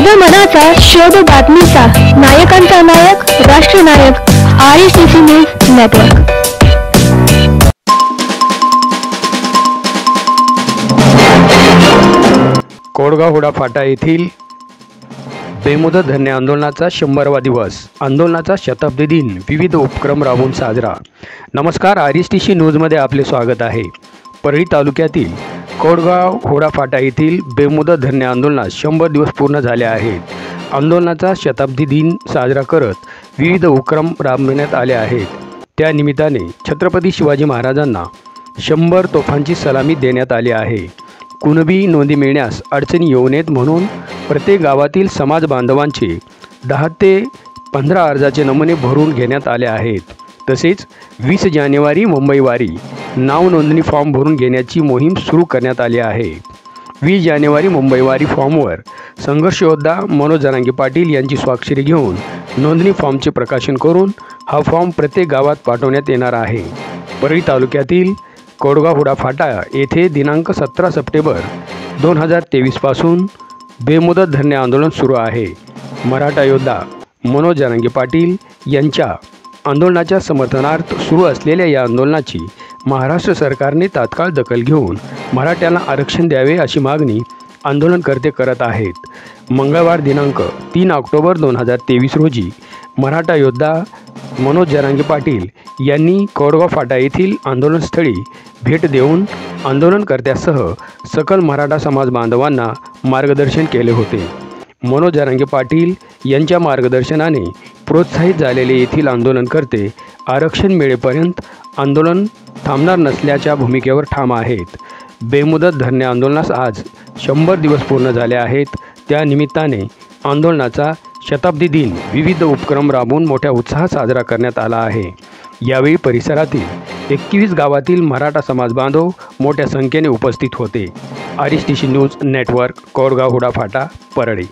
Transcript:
जनमनाचा शोध बातमीचा नायकांचा नायक राष्ट्रनायक RSTC news network. कोडगाव हुडा फाटा येथील बेमुदत धरणे आंदोलनाचा 100वा दिवस, आंदोलनाचा शताब्दी दिन, विविध उपक्रम राबवून साजरा। नमस्कार, RSTC न्यूजमध्ये आपले स्वागत आहे। परळी तालुक्यातील कोडगाव हुडा फाटा येथील बेमुदत धरणे आंदोलनास 100 दिवस पूर्ण झाले आहेत। आंदोलनाचा शताब्दी दिन साजरा करत विविध उपक्रम राबवण्यात आले आहेत। त्या निमित्ताने छत्रपती शिवाजी महाराजांना 100 तोफांची सलामी देण्यात आली आहे। कुणबी नोंदी मिळण्यास अडचणी येऊ नयेत म्हणून प्रत्येक गावातील समाज बांधवांचे 10 ते 15 अर्जाचे नमुने भरून घेण्यात आले आहेत। तसेच 20 जानेवारी मुंबईवारी नाव नोंदणी फॉर्म भरून घेण्याची मोहीम सुरू करण्यात आली आहे। 20 जानेवारी मुंबईवारी फॉर्मवर संघर्ष योद्धा मनोज जरांगे पाटील यांची स्वाक्षरी घेऊन नोंदणी फॉर्मचे प्रकाशन करून हा फॉर्म प्रत्येक गावात पाठवण्यात येणार आहे। परळी तालुक्यातील कोडगाव हुडा फाटा येथे दिनांक 17 सप्टेंबर 2023 पासून बेमुदत धरणे आंदोलन सुरू आहे। मराठा योद्धा मनोज जरांगे पाटील यांच्या आंदोलनाच्या समर्थनार्थ सुरू असलेल्या या आंदोलनाची महाराष्ट्र सरकारने तात्काळ दखल घेऊन मराठ्यांना आरक्षण द्यावे अशी मागणी आंदोलनकर्ते करत आहेत। मंगळवार दिनांक 3 ऑक्टोबर 2023 रोजी मराठा योद्धा मनोज जरांगे पाटील यांनी कोडगाव फाटा येथील आंदोलनस्थळी भेट देऊन आंदोलनकर्त्यांसह सकल मराठा समाज बांधवांना मार्गदर्शन केले होते। मनोज जरांगे पाटील यांच्या मार्गदर्शनाने प्रोत्साहित झालेले येथील आंदोलनकर्ते आरक्षण मिळेपर्यंत आंदोलन थांबणार नसल्याच्या भूमिकेवर ठाम आहेत। बेमुदत धरणे आंदोलनास आज 100 दिवस पूर्ण झाले आहेत। त्या निमित्ताने आंदोलनाचा शताब्दी दिन विविध उपक्रम राबवून मोठ्या उत्साहात साजरा करण्यात आला आहे। यावेळी परिसरातील 21 गावातील मराठा समाज बांधव मोठ्या संख्येने उपस्थित होते। RSTC न्यूज नेटवर्क, कोडगाव हुडा फाटा, परळी।